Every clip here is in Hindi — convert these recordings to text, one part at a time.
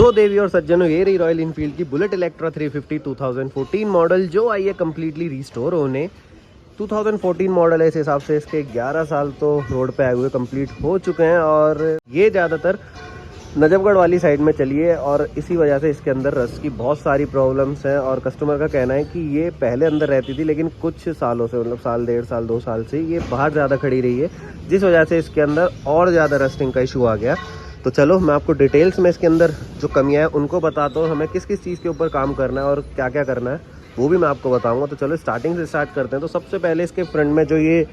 सो देवी और सज्जनों, ये रही रॉयल इनफील्ड की बुलेट इलेक्ट्रा 350 2014 मॉडल, जो आई है कम्प्लीटली रिस्टोर होने। 2014 मॉडल है, इस हिसाब से इसके 11 साल तो रोड पे आए हुए कंप्लीट हो चुके हैं। और ये ज़्यादातर नजफगढ़ वाली साइड में चली है और इसी वजह से इसके अंदर रस्ट की बहुत सारी प्रॉब्लम्स हैं। और कस्टमर का कहना है कि ये पहले अंदर रहती थी, लेकिन कुछ सालों से, मतलब साल, 1.5 साल, 2 साल से ये बाहर ज़्यादा खड़ी रही है, जिस वजह से इसके अंदर और ज़्यादा रस्टिंग का इशू आ गया। तो चलो मैं आपको डिटेल्स में इसके अंदर जो कमियां हैं उनको बताता हूँ, हमें किस किस चीज़ के ऊपर काम करना है और क्या क्या करना है वो भी मैं आपको बताऊंगा। तो चलो स्टार्टिंग से स्टार्ट करते हैं। तो सबसे पहले इसके फ्रंट में जो ये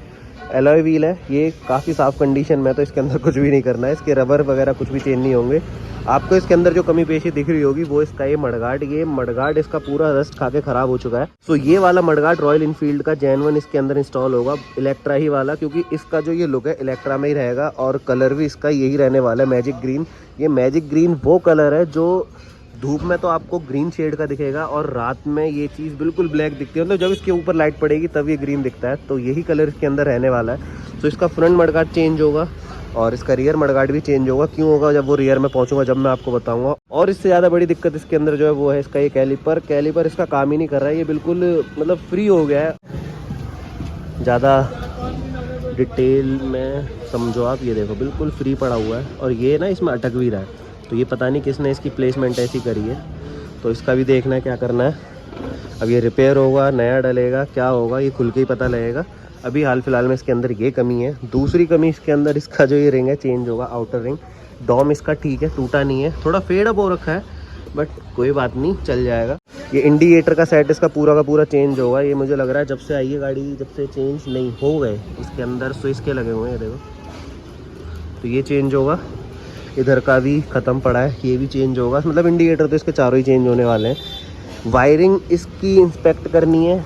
एलॉय व्हील है, ये काफ़ी साफ़ कंडीशन में, तो इसके अंदर कुछ भी नहीं करना है। इसके रबर वगैरह कुछ भी चेंज नहीं होंगे। आपको इसके अंदर जो कमी पेशी दिख रही होगी वो इसका ये मडगार्ड इसका पूरा रस्ट खा के ख़राब हो चुका है। तो ये वाला मडगार्ड रॉयल इनफील्ड का जेन्युइन इसके अंदर इंस्टॉल होगा, इलेक्ट्रा ही वाला, क्योंकि इसका जो ये लुक है इलेक्ट्रा में ही रहेगा और कलर भी इसका यही रहने वाला है, मैजिक ग्रीन। ये मैजिक ग्रीन वो कलर है जो धूप में तो आपको ग्रीन शेड का दिखेगा और रात में ये चीज़ बिल्कुल ब्लैक दिखती है, मतलब जब इसके ऊपर लाइट पड़ेगी तब ये ग्रीन दिखता है। तो यही कलर इसके अंदर रहने वाला है। तो इसका फ्रंट मडगार्ड चेंज होगा और इसका रियर मडगार्ड भी चेंज होगा। क्यों होगा, जब वो रियर में पहुंचूंगा जब मैं आपको बताऊंगा। और इससे ज़्यादा बड़ी दिक्कत इसके अंदर जो है वो है इसका ये कैलिपर इसका काम ही नहीं कर रहा है। ये बिल्कुल मतलब फ्री हो गया है। ज़्यादा डिटेल में समझो आप, ये देखो बिल्कुल फ्री पड़ा हुआ है और ये ना इसमें अटक भी रहा है। तो ये पता नहीं किसने इसकी प्लेसमेंट ऐसी करी है। तो इसका भी देखना है क्या करना है। अब ये रिपेयर होगा, नया डलेगा, क्या होगा ये खुल के ही पता लगेगा। अभी हाल फिलहाल में इसके अंदर ये कमी है। दूसरी कमी इसके अंदर इसका जो ये रिंग है चेंज होगा, आउटर रिंग। डॉम इसका ठीक है, टूटा नहीं है, थोड़ा फेड अप हो रखा है बट कोई बात नहीं, चल जाएगा। ये इंडिकेटर का सेट इसका पूरा का पूरा चेंज होगा। ये मुझे लग रहा है जब से आई है गाड़ी, जब से चेंज नहीं हो गए। इसके अंदर स्विच के लगे हुए हैं, देखो, तो ये चेंज होगा। इधर का भी ख़त्म पड़ा है, ये भी चेंज होगा। मतलब इंडिकेटर तो इसके चारों ही चेंज होने वाले हैं। वायरिंग इसकी इंस्पेक्ट करनी है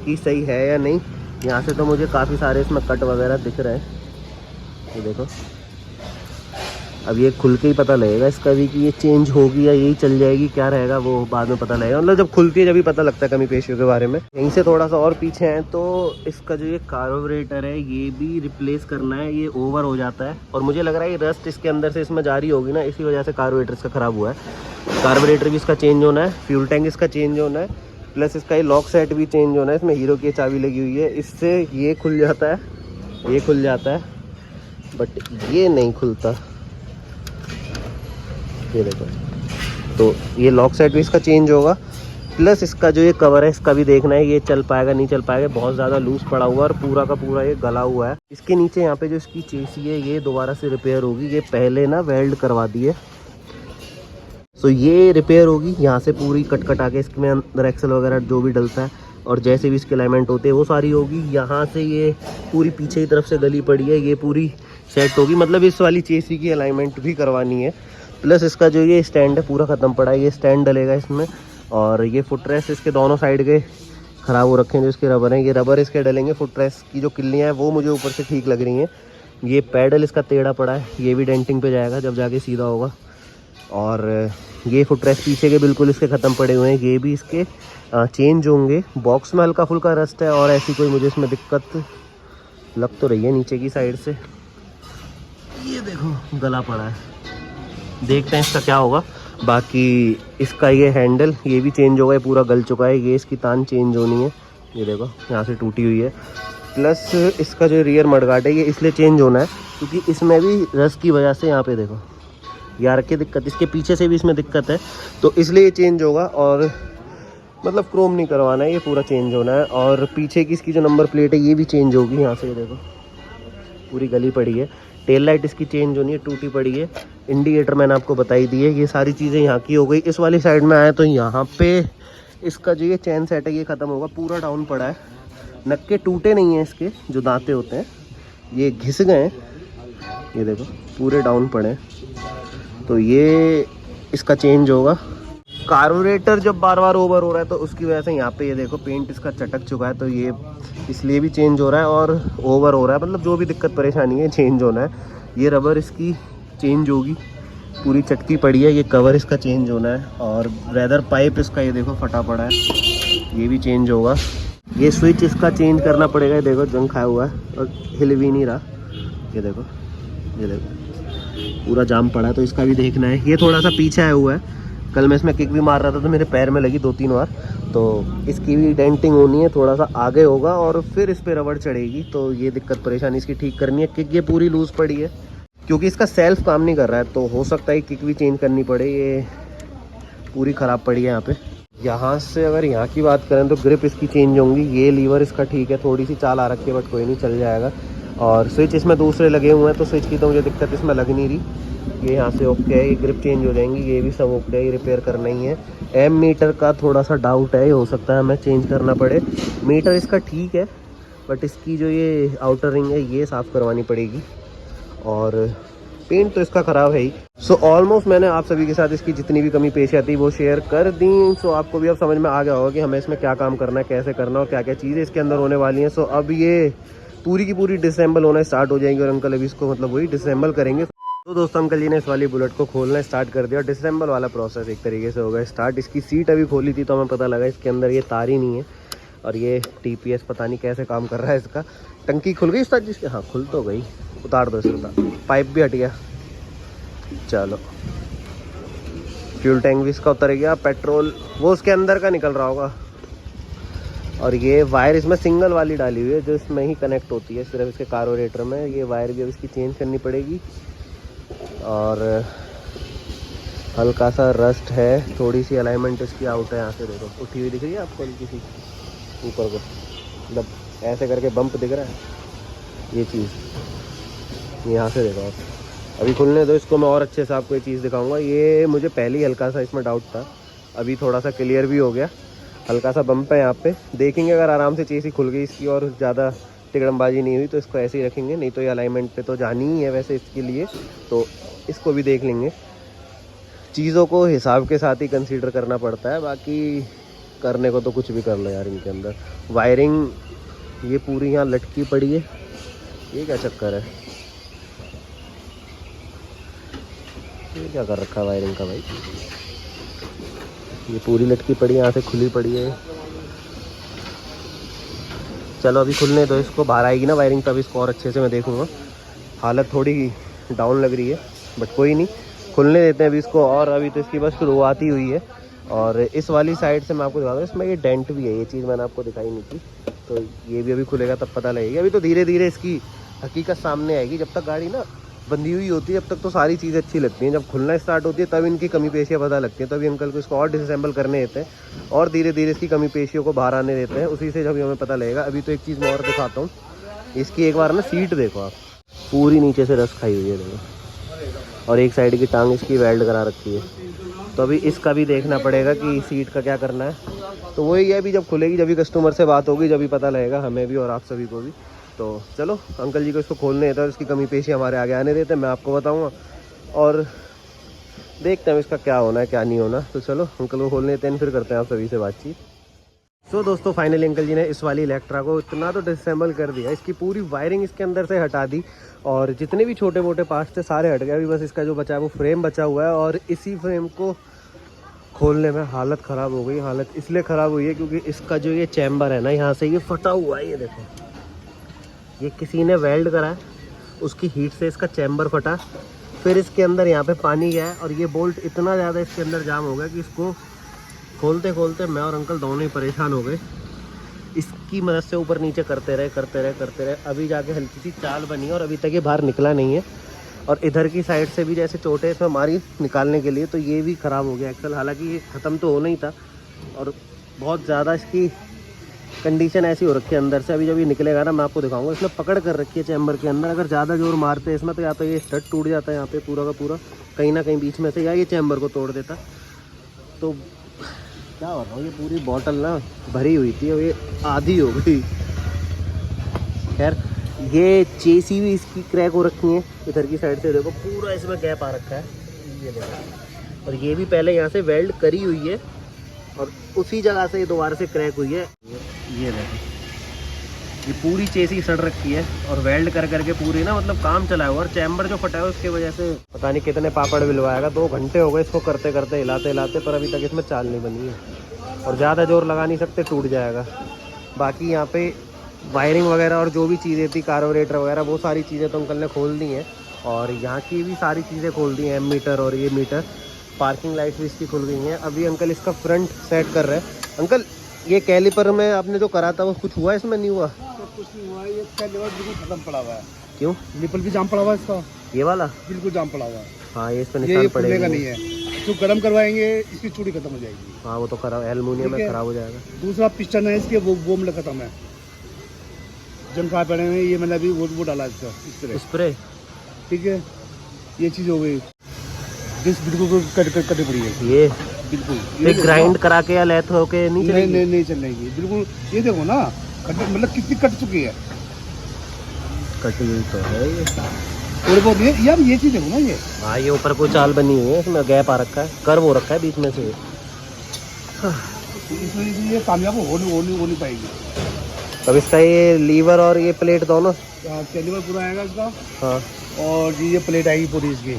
कि सही है या नहीं। यहाँ से तो मुझे काफ़ी सारे इसमें कट वगैरह दिख रहे हैं, ये देखो। अब ये खुल के ही पता लगेगा इसका भी कि ये चेंज होगी या यही चल जाएगी, क्या रहेगा वो बाद में पता लगेगा। मतलब जब खुलती है जब भी पता लगता है कमी पेशियों के बारे में। यहीं से थोड़ा सा और पीछे हैं तो इसका जो ये कार्बोरेटर है ये भी रिप्लेस करना है। ये ओवर हो जाता है और मुझे लग रहा है ये रस्ट इसके अंदर से इसमें जारी होगी ना, इसी वजह से कार्बोरेटर इसका ख़राब हुआ है। कार्बोरेटर भी इसका चेंज होना है, फ्यूल टैंक इसका चेंज होना है, प्लस इसका ये लॉक सेट भी चेंज होना है। इसमें हीरो की चाबी लगी हुई है, इससे ये खुल जाता है, ये खुल जाता है, बट ये नहीं खुलता, ये देखो। तो ये लॉक सेट भी इसका चेंज होगा। प्लस इसका जो ये कवर है इसका भी देखना है, ये चल पाएगा नहीं चल पाएगा। बहुत ज़्यादा लूज पड़ा हुआ है और पूरा का पूरा ये गला हुआ है। इसके नीचे यहाँ पे जो इसकी चेसी है ये दोबारा से रिपेयर होगी। ये पहले ना वेल्ड करवा दी है, तो ये रिपेयर होगी। यहाँ से पूरी कट आके इसमें अंदर एक्सल वगैरह जो भी डलता है और जैसे भी इसके अलाइनमेंट होते हैं वो सारी होगी। यहाँ से ये पूरी पीछे की तरफ से गली पड़ी है, ये पूरी सेट होगी। मतलब इस वाली चेसी की अलाइनमेंट भी करवानी है। प्लस इसका जो ये स्टैंड है पूरा ख़त्म पड़ा है, ये स्टैंड डलेगा इसमें। और ये फुटरेस्ट इसके दोनों साइड के ख़राब हो रखे हैं, जो इसके रबर हैं ये रबर इसके डलेंगे। फुटरेस्ट की जो किल्लियाँ हैं वो मुझे ऊपर से ठीक लग रही हैं। ये पैडल इसका टेढ़ा पड़ा है, ये भी डेंटिंग पे जाएगा जब जाके सीधा होगा। और ये फुटरेस्ट पीछे के बिल्कुल इसके ख़त्म पड़े हुए हैं, ये भी इसके चेंज होंगे। बॉक्स में हल्का फुल्का रस्ट है और ऐसी कोई मुझे इसमें दिक्कत लग तो रही है नीचे की साइड से। ये देखो गला पड़ा है, देखते हैं इसका क्या होगा। बाकी इसका ये हैंडल ये भी चेंज होगा, ये पूरा गल चुका है। ये इसकी तान चेंज होनी है, ये देखो यहाँ से टूटी हुई है। प्लस इसका जो रियर मडगार्ड है ये इसलिए चेंज होना है क्योंकि इसमें भी रस्ट की वजह से यहाँ पे देखो यार की दिक्कत, इसके पीछे से भी इसमें दिक्कत है, तो इसलिए ये चेंज होगा। और मतलब क्रोम नहीं करवाना है, ये पूरा चेंज होना है। और पीछे की इसकी जो नंबर प्लेट है ये भी चेंज होगी। यहाँ से ये देखो पूरी गली पड़ी है। टेल लाइट इसकी चेंज होनी है, टूटी पड़ी है। इंडिकेटर मैंने आपको बताई दी है। ये सारी चीज़ें यहाँ की हो गई। इस वाली साइड में आए तो यहाँ पे इसका जो ये चैन सेट है ये ख़त्म होगा, पूरा डाउन पड़ा है। नक्के टूटे नहीं हैं इसके, जो दांते होते हैं ये घिस गए हैं, ये देखो पूरे डाउन पड़े हैं। तो ये इसका चेंज होगा। कार्बोरेटर जब बार बार ओवर हो रहा है तो उसकी वजह से यहाँ पे ये देखो पेंट इसका चटक चुका है, तो ये इसलिए भी चेंज हो रहा है और ओवर हो रहा है। मतलब जो भी दिक्कत परेशानी है चेंज होना है। ये रबर इसकी चेंज होगी, पूरी चटकी पड़ी है। ये कवर इसका चेंज होना है और वेदर पाइप इसका ये देखो फटा पड़ा है, ये भी चेंज होगा। ये स्विच इसका चेंज करना पड़ेगा, ये देखो जंग खाया हुआ है और हिल भी नहीं रहा, ये देखो, ये देखो पूरा जाम पड़ा है, तो इसका भी देखना है। ये थोड़ा सा पीछे आया हुआ है कल मैं इसमें किक भी मार रहा था तो मेरे पैर में लगी 2-3 बार। तो इसकी भी डेंटिंग होनी है, थोड़ा सा आगे होगा और फिर इस पर रबड़ चढ़ेगी। तो ये दिक्कत परेशानी इसकी ठीक करनी है। किक ये पूरी लूज़ पड़ी है क्योंकि इसका सेल्फ काम नहीं कर रहा है, तो हो सकता है किक भी चेंज करनी पड़े। ये पूरी ख़राब पड़ी है यहाँ पे। यहाँ से अगर यहाँ की बात करें तो ग्रिप इसकी चेंज होंगी। ये लीवर इसका ठीक है, थोड़ी सी चाल आ रखी है बट कोई नहीं, चल जाएगा। और स्विच इसमें दूसरे लगे हुए हैं तो स्विच की तो मुझे दिक्कत इसमें लग नहीं रही। ये यहाँ से ओके है, ये ग्रिप चेंज हो जाएंगी, ये भी सब ओके है, ये रिपेयर करना ही है। एम मीटर का थोड़ा सा डाउट है, हो सकता है हमें चेंज करना पड़े। मीटर इसका ठीक है बट इसकी जो ये आउटर रिंग है ये साफ़ करवानी पड़ेगी। और पेंट तो इसका ख़राब है ही। सो ऑलमोस्ट मैंने आप सभी के साथ इसकी जितनी भी कमी पेश आती वो शेयर कर दी। सो आपको भी अब समझ में आ गया होगा कि हमें इसमें क्या काम करना है, कैसे करना और क्या क्या चीज़ें इसके अंदर होने वाली हैं। सो अब ये पूरी की पूरी डिसेंबल होना स्टार्ट हो जाएंगी और अंकल अभी इसको मतलब वही डिसेंबल करेंगे। तो दोस्तों अंकल जी ने इस वाली बुलेट को खोलना स्टार्ट कर दिया और डिसेंबल वाला प्रोसेस एक तरीके से हो गया स्टार्ट। इसकी सीट अभी खोली थी तो हमें पता लगा इसके अंदर ये तार ही नहीं है और ये TPS पता नहीं कैसे काम कर रहा है इसका। टंकी खुल गई उस्ताद जिसकी, हाँ खुल तो गई, उतार दो इसको, पाइप भी हट गया। चलो फ्यूल टैंक भी इसका उतर गया, पेट्रोल वो उसके अंदर का निकल रहा होगा। और ये वायर इसमें सिंगल वाली डाली हुई है जो इसमें ही कनेक्ट होती है सिर्फ इसके कार्बोरेटर में। ये वायर भी अब इसकी चेंज करनी पड़ेगी। और हल्का सा रस्ट है, थोड़ी सी अलाइनमेंट इसकी आउट है। यहाँ से देखो उठी हुई दिख रही है आपको किसी ऊपर को, मतलब ऐसे करके बम्प दिख रहा है ये चीज़। यहाँ से देखो आप, अभी खुलने दो इसको, मैं और अच्छे से आपको ये चीज़ दिखाऊंगा। ये मुझे पहले ही हल्का सा इसमें डाउट था, अभी थोड़ा सा क्लियर भी हो गया। हल्का सा बम्प है यहाँ पे, देखेंगे अगर आराम से चेसी खुल गई इसकी और ज़्यादा तिगड़मबाजी नहीं हुई तो इसको ऐसे ही रखेंगे, नहीं तो ये अलाइनमेंट पे तो जानी ही है वैसे इसके लिए, तो इसको भी देख लेंगे। चीज़ों को हिसाब के साथ ही कंसीडर करना पड़ता है, बाकी करने को तो कुछ भी कर लो यार। इनके अंदर वायरिंग ये पूरी यहाँ लटकी पड़ी है, ये क्या चक्कर है, ये क्या कर रखा है वायरिंग का भाई। ये पूरी लटकी पड़ी है, यहाँ से खुली पड़ी है। चलो अभी खुलने दो इसको, बाहर आएगी ना वायरिंग तब इसको और अच्छे से मैं देखूँगा। हालत थोड़ी डाउन लग रही है बट कोई नहीं, खुलने देते हैं अभी इसको। और अभी तो इसकी बस शुरुआत ही हुई है। और इस वाली साइड से मैं आपको दिखा दूँ, इसमें ये डेंट भी है, ये चीज़ मैंने आपको दिखाई नहीं थी, तो ये भी अभी खुलेगा तब पता लगेगा। अभी तो धीरे धीरे इसकी हकीकत सामने आएगी। जब तक गाड़ी ना बंधी हुई होती है जब तक तो सारी चीज़ें अच्छी लगती हैं, जब खुलना स्टार्ट होती है तब इनकी कमी पेशियाँ पता लगती हैं। तभी अंकल को इसको और डिसअसेंबल करने देते हैं और धीरे धीरे इसकी कमी पेशियों को बाहर आने देते हैं, उसी से जब हमें पता लगेगा। अभी तो एक चीज़ मैं और दिखाता हूँ, इसकी एक बार ना सीट देखो आप, पूरी नीचे से रस खाई हुई है देखो, और एक साइड की टांग इसकी वेल्ड करा रखी है। तो अभी इसका भी देखना पड़ेगा कि सीट का क्या करना है। तो वही है, अभी जब खुलेगी जब भी कस्टमर से बात होगी, जब भी पता लगेगा हमें भी और आप सभी को भी। तो चलो अंकल जी को इसको खोलने देता है, इसकी कमी पेशी हमारे आगे आने देते हैं, मैं आपको बताऊंगा और देखते हैं इसका क्या होना है क्या नहीं होना। तो चलो अंकल को खोलने देते हैं, फिर करते हैं आप सभी से बातचीत। सो दोस्तों फाइनली अंकल जी ने इस वाली इलेक्ट्रा को इतना तो डिसअसेंबल कर दिया, इसकी पूरी वायरिंग इसके अंदर से हटा दी और जितने भी छोटे मोटे पार्ट्स थे सारे हट गए। अभी बस इसका जो बचा है वो फ्रेम बचा हुआ है और इसी फ्रेम को खोलने में हालत ख़राब हो गई। हालत इसलिए ख़राब हुई है क्योंकि इसका जो ये चैम्बर है ना, यहाँ से ये फटा हुआ है, ये देखो, ये किसी ने वेल्ड करा है, उसकी हीट से इसका चैम्बर फटा, फिर इसके अंदर यहाँ पे पानी गया है और ये बोल्ट इतना ज़्यादा इसके अंदर जाम हो गया कि इसको खोलते खोलते मैं और अंकल दोनों ही परेशान हो गए। इसकी मदद से ऊपर नीचे करते रहे, अभी जाके हल्की सी चाल बनी और अभी तक ये बाहर निकला नहीं है। और इधर की साइड से भी जैसे चोटें इसमें मारी निकालने के लिए, तो ये भी ख़राब हो गया एक्सल। हालांकि ये ख़त्म तो होना ही था और बहुत ज़्यादा इसकी कंडीशन ऐसी हो रखी है अंदर से। अभी जब ये निकलेगा ना मैं आपको दिखाऊंगा, इसमें पकड़ कर रखी है चैम्बर के अंदर। अगर ज़्यादा जोर मारते हैं इसमें तो या तो ये स्टड टूट जाता है यहाँ पे पूरा का पूरा कहीं ना कहीं बीच में से, या ये चैम्बर को तोड़ देता। तो क्या हो रहा है, ये पूरी बॉटल ना भरी हुई थी और ये आधी हो गई। खैर ये चेसी भी इसकी क्रैक हो रखी है, इधर की साइड से देखो पूरा इसमें गैप आ रखा है, ये देखो। और ये भी पहले यहाँ से वेल्ड करी हुई है और उसी जगह से ये दोबारा से क्रैक हुई है। ये देखो ये पूरी चेसी सड़ रखी है और वेल्ड कर करके पूरी ना मतलब काम चला हुआ। और चैम्बर जो फटा है उसकी वजह से पता नहीं कितने पापड़ बिलवाएगा। 2 घंटे हो गए इसको करते करते, हिलाते, पर अभी तक इसमें चाल नहीं बनी है और ज़्यादा जोर लगा नहीं सकते, टूट जाएगा। बाकी यहाँ पे वायरिंग वगैरह और जो भी चीज़ें थी, कार्बोरेटर वगैरह, वो सारी चीज़ें तो अंकल ने खोल दी हैं और यहाँ की भी सारी चीज़ें खोल दी हैं, एम मीटर और ये मीटर। पार्किंग लाइट भी इसकी खुल गई हैं। अभी अंकल इसका फ्रंट सेट कर रहे हैं। अंकल ये कैलिपर में आपने जो करा था वो कुछ हुआ इसमें? नहीं हुआ, कुछ नहीं हुआ। ये कैलिपर बिल्कुल खत्म पड़ा हुआ है। क्यों? निपल भी जाम पड़ा हुआ है इसका, ये वाला बिल्कुल जाम पड़ा हुआ है। हाँ ये इस पर ये निशान खुलेगा पड़ेगा नहीं है। जो गर्म करवाएंगे इसकी चूड़ी खत्म हो जाएगी। हाँ वो तो खराब, एल्युमिनियम में खराब हो जाएगा। दूसरा पिस्टन है इसके, वो मतलब खत्म है, जंग खा पड़े हैं। ये मैंने अभी वो डाला इसका स्प्रे। ठीक है, ये चीज़ हो गई। डिस्क बिल्कुल कटी पड़ी है ये बिल्कुल। ये ग्राइंड करा के या लेथ होके नहीं चलेगी? नहीं चलेगी बिल्कुल। ये देखो ना मतलब कितनी कट चुकी है। कटी हुई तो है ये थोड़ी बहुत। ये यार ये चीज़ देखो ना ये। हाँ ये ऊपर कोई चाल बनी हुई है, इसमें गैप आ रखा है, कर्व हो रखा है बीच में से। इसमें ये कामयाब हो नहीं पाएगी। अब इसका ये लीवर और ये प्लेट दोनों? कैलिपर पूरा आएगा इसका। हाँ और ये प्लेट आएगी पूरी इसकी।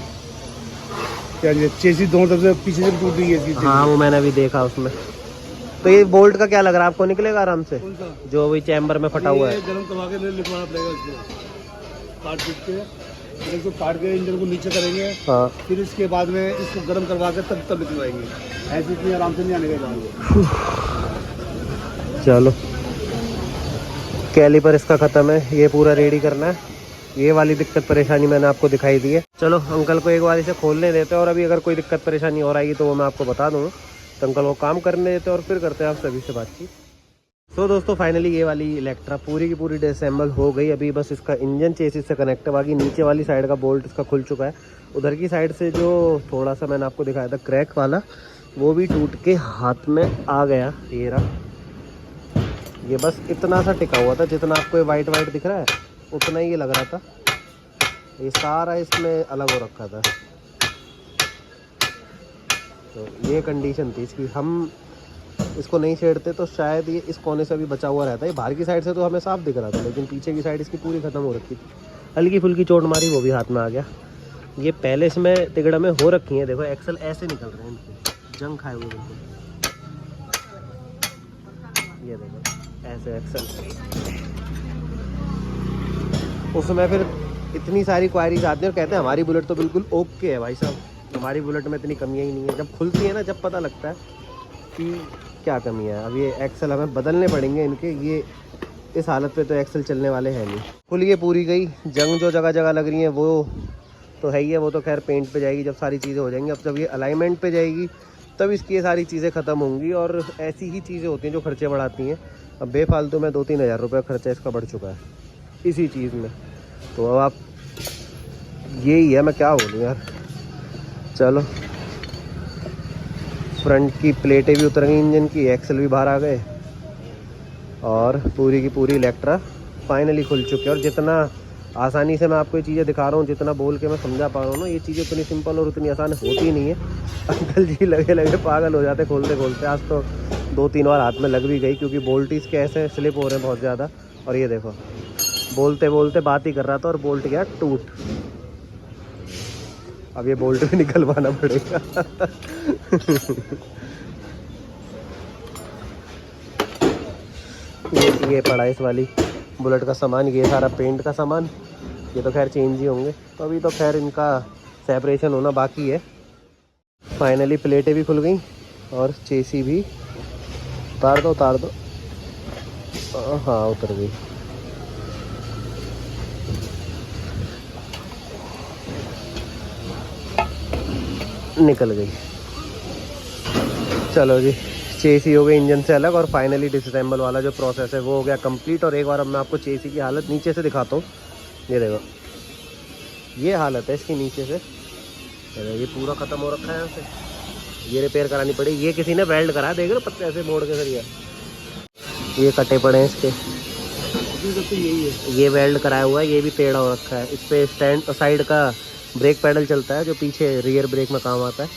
क्या चेसी दोनों तरफ से पीछे से टूट गई है इसकी। हाँ वो मैंने अभी देखा उसमें। तो ये बोल्ट का क्या लग रहा है आपको, निकलेगा आराम से? कौन सा? जो वही चैम्बर में फटा हुआ है। गर्म करवा के लिखवाना पड़ेगा इसको, काट पीट के। फिर इसको काट के इंजन को नीचे करेंगे। हाँ फिर इसके बाद में इसको गर्म करवा के तब निकलवाएंगे। ऐसे इतनी आराम से नहीं आने का जाएंगे। चलो कैलिपर इसका ख़त्म है, ये पूरा रेडी करना है। ये वाली दिक्कत परेशानी मैंने आपको दिखाई दी है। चलो अंकल को एक बार इसे खोलने देते हैं, और अभी अगर कोई दिक्कत परेशानी और आएगी तो वो मैं आपको बता दूँगा। तो अंकल वो काम करने देते हैं और फिर करते हैं आप सभी से बातचीत। तो दोस्तों फाइनली ये वाली इलेक्ट्रा पूरी की पूरी डिसम्बल हो गई। अभी बस इसका इंजन चेसिस से कनेक्ट है, बाकी नीचे वाली साइड का बोल्ट इसका खुल चुका है। उधर की साइड से जो थोड़ा सा मैंने आपको दिखाया था क्रैक वाला, वो भी टूट के हाथ में आ गया। ये रहा, ये बस इतना सा टिका हुआ था, जितना आपको ये वाइट दिख रहा है उतना ही ये लग रहा था। ये सारा इसमें अलग हो रखा था। तो ये कंडीशन थी इसकी। हम इसको नहीं छेड़ते तो शायद ये इस कोने से भी बचा हुआ रहता है। बाहर की साइड से तो हमें साफ दिख रहा था, लेकिन पीछे की साइड इसकी पूरी ख़त्म हो रखी थी। हल्की फुल्की चोट मारी, वो भी हाथ में आ गया। ये पहले इसमें तिगड़ा में हो रखी है, देखो एक्सल ऐसे निकल रहे हैं इनके, जंग खाए हुए बिल्कुल। ये देखो ऐसे एक्सल। उसमें फिर इतनी सारी क्वायरीज आती हैं और कहते हैं हमारी बुलेट तो बिल्कुल ओके है भाई साहब, हमारी बुलेट में इतनी कमियाँ ही नहीं है। जब खुलती है ना, जब पता लगता है कि क्या कमी है। अब ये एक्सल हमें बदलने पड़ेंगे इनके। ये इस हालत पे तो एक्सल चलने वाले हैं नहीं। खुल ये पूरी गई। जंग जो जगह जगह लग रही है वो तो है ही है, वो तो खैर पेंट पे जाएगी जब सारी चीज़ें हो जाएंगी। अब जब ये अलाइनमेंट पे जाएगी तब इसकी ये सारी चीज़ें ख़त्म होंगी। और ऐसी ही चीज़ें होती हैं जो खर्चे बढ़ाती हैं। अब बेफालतू में 2-3 हज़ार रुपये खर्चा इसका बढ़ चुका है इसी चीज़ में। तो अब आप यही है, मैं क्या बोलूँ यार। चलो फ्रंट की प्लेटें भी उतर गई इंजन की, एक्सल भी बाहर आ गए, और पूरी की पूरी इलेक्ट्रा फाइनली खुल चुकी है। और जितना आसानी से मैं आपको ये चीज़ें दिखा रहा हूँ, जितना बोल के मैं समझा पा रहा हूँ ना, ये चीज़ें उतनी सिंपल और उतनी आसान होती नहीं है। अंकल जी लगे पागल हो जाते खोलते खोलते। आज तो 2-3 बार हाथ में लग भी गई, क्योंकि बोल्ट इसके ऐसे स्लिप हो रहे हैं बहुत ज़्यादा। और ये देखो बोलते बोलते बात ही कर रहा था और बोल्ट गया टूट। अब ये बोल्ट भी निकलवाना पड़ेगा। ये पड़ा इस वाली बुलेट का सामान, ये सारा पेंट का सामान। ये तो खैर चेंज ही होंगे, तो अभी तो खैर इनका सेपरेशन होना बाकी है। फाइनली प्लेटें भी खुल गई और चेसी भी उतार दो। हाँ उतर गई। निकल गई। चलो जी, चेसी हो गई इंजन से अलग, और फाइनली डिसअसेंबल वाला जो प्रोसेस है वो हो गया कंप्लीट। और एक बार अब मैं आपको चेसी की हालत नीचे से दिखाता हूँ। ये देखो, ये हालत है इसकी नीचे से। ये पूरा ख़त्म हो रखा है यहाँ से। ये रिपेयर करानी पड़ेगी। ये किसी ने वेल्ड करा, देख रहे पत्ते ऐसे मोड़ के सरिया, ये कटे पड़े हैं इसके। यही है, ये वेल्ड कराया हुआ है, ये भी टेढ़ा हो रखा है। इस पर स्टैंड साइड का ब्रेक पैडल चलता है, जो पीछे रियर ब्रेक में काम आता है।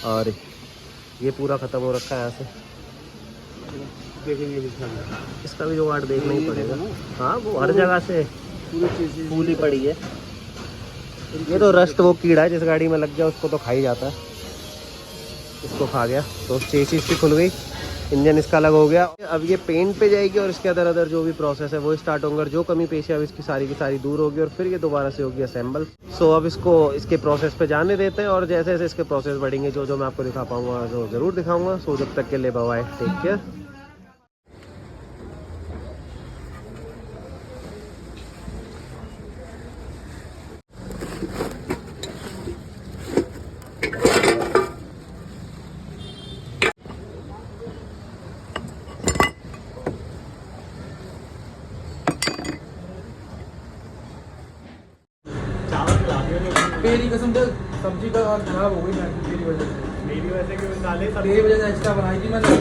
और ये पूरा ख़त्म हो रखा है यहाँ से। देखेंगे इसका भी जुगाड़ देखना ही पड़ेगा। हाँ वो हर जगह से पूरी पड़ी है। ये तो रस्ट वो कीड़ा है, जिस गाड़ी में लग गया उसको तो खा ही जाता है। इसको खा गया। तो चेसिस की खुल गई, इंजन इसका अलग हो गया। अब ये पेंट पे जाएगी और इसके अदर जो भी प्रोसेस है वो स्टार्ट होंगे और जो कमी पेशी है अब इसकी सारी की सारी दूर होगी और फिर ये दोबारा से होगी असेंबल। सो अब इसको इसके प्रोसेस पे जाने देते हैं और जैसे जैसे इसके प्रोसेस बढ़ेंगे जो मैं आपको दिखा पाऊंगा जो ज़रूर दिखाऊंगा। सो जब तक के लिए बाय, टेक केयर। मेरी कसम से सब्जी का और खराब हो गई मेरी वजह से। मेरी वजह से क्यों डाले तेरी वजह से एक्स्ट्रा बनाई थी मैंने।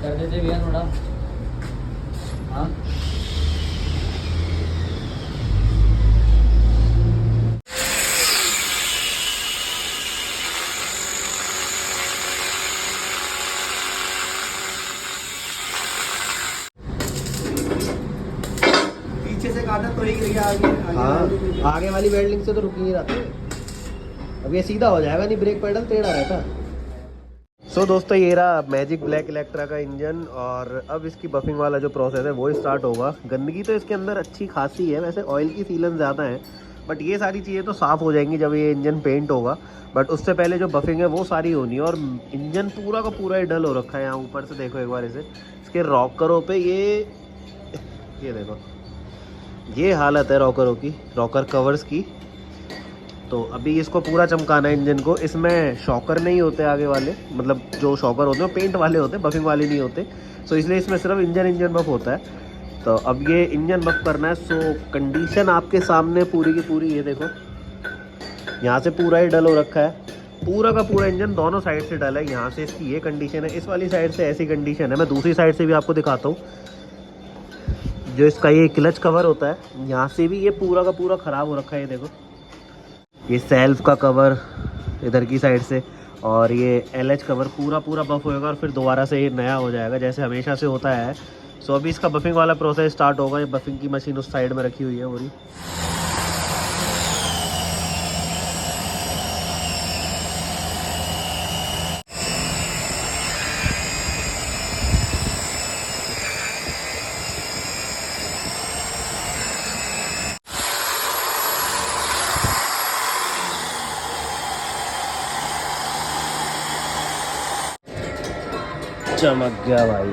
कर देते भैया थोड़ा। हाँ पीछे से काटा तो ही गिर गया आगे। हाँ, आगे वाली वेल्डिंग से तो रुक नहीं रहते। अब ये सीधा हो जाएगा, नहीं ब्रेक पेडल टेढ़ा रहता। सो दोस्तों ये रहा मैजिक ब्लैक इलेक्ट्रा का इंजन और अब इसकी बफिंग वाला जो प्रोसेस है वो स्टार्ट होगा। गंदगी तो इसके अंदर अच्छी खासी है, वैसे ऑयल की सीलन ज़्यादा है, बट ये सारी चीज़ें तो साफ़ हो जाएंगी जब ये इंजन पेंट होगा। बट उससे पहले जो बफिंग है वो सारी होनी है। और इंजन पूरा का पूरा ही डल हो रखा है। यहाँ ऊपर से देखो एक बार इसे, इसके रॉकरों पे ये देखो, ये हालत है रॉकरों की, रॉकर कवर्स की। तो अभी इसको पूरा चमकाना है इंजन को। इसमें शॉकर नहीं होते आगे वाले, मतलब जो शॉकर होते हैं वो पेंट वाले होते हैं, बफिंग वाले नहीं होते। सो इसलिए इसमें सिर्फ इंजन बफ होता है। तो अब ये इंजन बफ करना है। सो कंडीशन आपके सामने पूरी की पूरी, ये देखो यहाँ से पूरा ही डल हो रखा है, पूरा का पूरा इंजन दोनों साइड से डल है। यहाँ से इसकी ये कंडीशन है, इस वाली साइड से ऐसी कंडीशन है। मैं दूसरी साइड से भी आपको दिखाता हूँ। जो इसका ये क्लच कवर होता है यहाँ से भी ये पूरा का पूरा ख़राब हो रखा है। ये देखो, ये सेल्फ का कवर इधर की साइड से और ये LH कवर पूरा बफ होएगा और फिर दोबारा से ये नया हो जाएगा जैसे हमेशा से होता है। सो अभी इसका बफिंग वाला प्रोसेस स्टार्ट होगा। ये बफिंग की मशीन उस साइड में रखी हुई है पूरी। चमक गया भाई।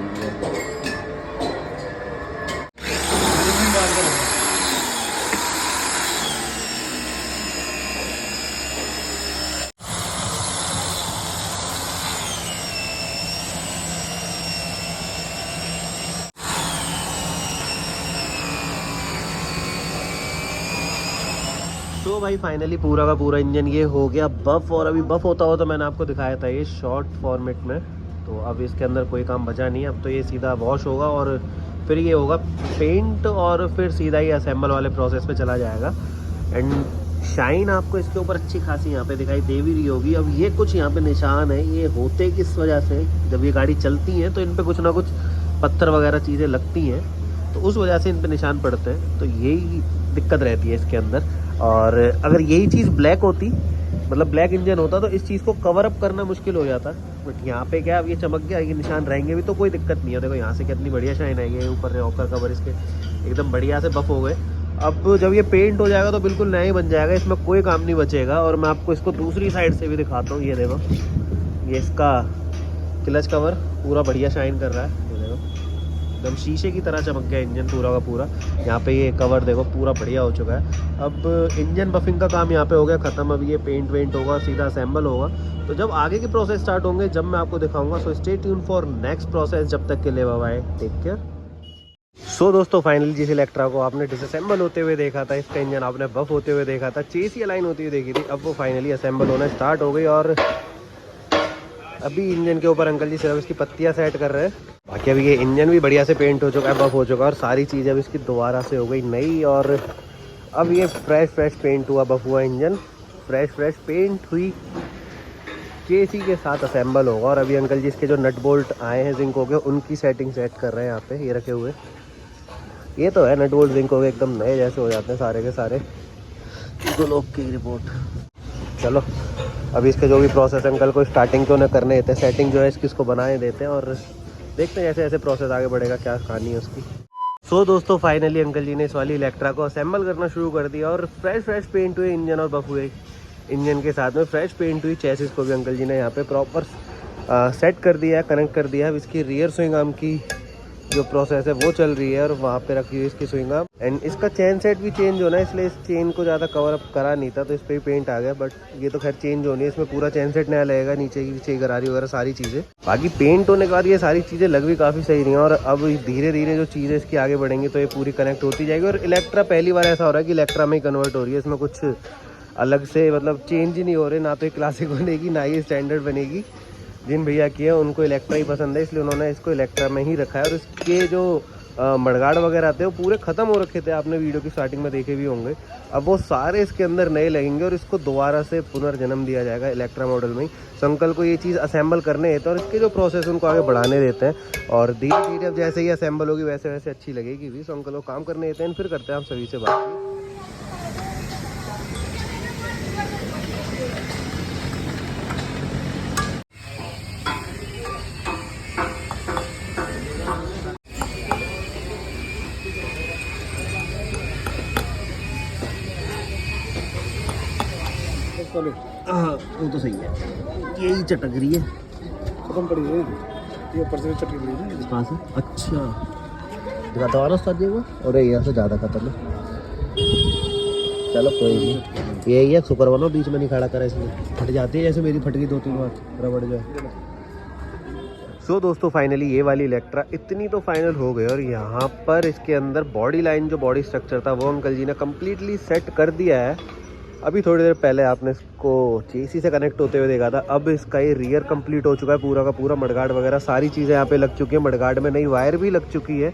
तो भाई फाइनली पूरा का पूरा इंजन ये हो गया बफ। और अभी बफ होता हो तो मैंने आपको दिखाया था ये शॉर्ट फॉर्मेट में। तो अब इसके अंदर कोई काम बचा नहीं है। अब तो ये सीधा वॉश होगा और फिर ये होगा पेंट और फिर सीधा ही असेंबल वाले प्रोसेस पे चला जाएगा। एंड शाइन आपको इसके ऊपर अच्छी खासी यहाँ पे दिखाई दे भी रही होगी। अब ये कुछ यहाँ पे निशान है, ये होते किस वजह से, जब ये गाड़ी चलती है तो इन पे कुछ ना कुछ पत्थर वगैरह चीज़ें लगती हैं तो उस वजह से इन पे निशान पड़ते हैं। तो यही दिक्कत रहती है इसके अंदर। और अगर यही चीज़ ब्लैक होती, मतलब ब्लैक इंजन होता, तो इस चीज़ को कवर अप करना मुश्किल हो जाता। बट यहाँ पे क्या, अब ये चमक गया, ये निशान रहेंगे भी तो कोई दिक्कत नहीं है। देखो यहाँ से कितनी बढ़िया शाइन आई है, ऊपर रॉकर कवर इसके एकदम बढ़िया से बफ हो गए। अब जब ये पेंट हो जाएगा तो बिल्कुल नया ही बन जाएगा, इसमें कोई काम नहीं बचेगा। और मैं आपको इसको दूसरी साइड से भी दिखाता हूँ। ये देखो, ये इसका क्लच कवर पूरा बढ़िया शाइन कर रहा है। ये देखो एकदम शीशे की तरह चमक गया इंजन पूरा का पूरा। यहाँ पे ये कवर देखो पूरा बढ़िया हो चुका है। अब इंजन बफिंग का काम यहाँ पे हो गया ख़त्म। अब ये पेंट वेंट होगा, सीधा असेंबल होगा। तो जब आगे के प्रोसेस स्टार्ट होंगे जब मैं आपको दिखाऊंगा। So stay tune for next process. जब तक के लिए बाय, टेक केयर। सो दोस्तों फाइनली जिस इलेक्ट्रा को आपने डिसअसेंबल होते हुए देखा था, इसका इंजन आपने बफ होते हुए देखा था, चेसी अलाइन होती हुई देखी थी, अब वो फाइनली असेंबल होना स्टार्ट हो गई। और अभी इंजन के ऊपर अंकल जी सिर्फ इसकी पत्तियां सेट कर रहे हैं। बाकी अभी ये इंजन भी बढ़िया से पेंट हो चुका है, बफ हो चुका है और सारी चीज़ अब इसकी दोबारा से हो गई नई। और अब ये फ्रेश पेंट हुआ, बफ हुआ इंजन, फ्रेश पेंट हुई चेसी के साथ असेंबल होगा। और अभी अंकल जी इसके जो नट बोल्ट आए हैं जिंक हो गए उनकी सेटिंग सेट कर रहे हैं यहाँ पे, ये रखे हुए। ये तो है नट बोल्ट जिंक हो गए एकदम नए जैसे हो जाते हैं सारे के सारे। दो लोग की रिपोर्ट। चलो अभी इसके जो भी प्रोसेस अंकल को स्टार्टिंग क्यों ना करने देते हैं, सेटिंग जो है इसको बनाने देते हैं और देखते हैं जैसे जैसे प्रोसेस आगे बढ़ेगा क्या कहानी है उसकी। सो दोस्तों फाइनली अंकल जी ने इस वाली इलेक्ट्रा को असेंबल करना शुरू कर दिया और फ्रेश पेंट हुए इंजन और बफ हुए इंजन के साथ में फ्रेश पेंट हुई चेसिस को भी अंकल जी ने यहाँ पे प्रॉपर सेट कर दिया है, कनेक्ट कर दिया है। इसकी रियर स्विंग आर्म की जो प्रोसेस है वो चल रही है और वहाँ पे रखी हुई इसकी स्विंग आर्म। एंड इसका चेन सेट भी चेंज होना है, इसलिए इस चेन को ज़्यादा कवर अप करा नहीं था तो इस पर ही पेंट आ गया। बट ये तो खैर चेंज होनी है, इसमें पूरा चेन सेट नया लगेगा, नीचे की पीछे गरारी वगैरह सारी चीज़ें। बाकी पेंट होने के बाद ये सारी चीज़ें लग भी काफ़ी सही रही हैं और अब धीरे धीरे जो चीज़ें इसकी आगे बढ़ेंगी तो ये पूरी कनेक्ट होती जाएगी। और इलेक्ट्रा पहली बार ऐसा हो रहा है कि इलेक्ट्रा में ही कन्वर्ट हो रही है, इसमें कुछ अलग से मतलब चेंज ही नहीं हो रहे, ना तो ये क्लासिक बनेगी ना ये स्टैंडर्ड बनेगी। जिन भैया की है उनको इलेक्ट्रा ही पसंद है इसलिए उन्होंने इसको इलेक्ट्रा में ही रखा है। और इसके जो मडगाड़ वगैरह आते हैं वो पूरे ख़त्म हो रखे थे, आपने वीडियो की स्टार्टिंग में देखे भी होंगे। अब वो सारे इसके अंदर नए लगेंगे और इसको दोबारा से पुनर्जन्म दिया जाएगा इलेक्ट्रा मॉडल में ही। तो अंकल को ये चीज़ असेंबल करने देते हैं और इसके जो प्रोसेस उनको आगे बढ़ाने देते हैं और धीरे धीरे अब जैसे ही असेंबल होगी वैसे वैसे अच्छी लगेगी भी। तो अंकल को काम करने देते हैं, फिर करते हैं आप सभी से बात। हाँ वो तो सही है, यही चटक रही है, खत्म पड़ी है ये ऊपर से चटकी पड़ी है कहाँ से। अच्छा दिखाता वाला उस्ताद जी वो, और यहाँ से ज़्यादा खत्म है। चलो कोई नहीं, यही है सुपर वाला बीच में नहीं खड़ा करा इसलिए फट जाती है, जैसे मेरी फट गई 2-3 बार रबड़ जो है। सो दोस्तों फाइनली ये वाली इलेक्ट्रा इतनी तो फाइनल हो गई और यहाँ पर इसके अंदर बॉडी लाइन जो बॉडी स्ट्रक्चर था वो अंकल जी ने कम्प्लीटली सेट कर दिया है। अभी थोड़ी देर पहले आपने इसको चेसी से कनेक्ट होते हुए देखा था, अब इसका ये रियर कंप्लीट हो चुका है पूरा का पूरा। मडगार्ड वगैरह सारी चीज़ें यहाँ पे लग चुकी है, मडगार्ड में नई वायर भी लग चुकी है,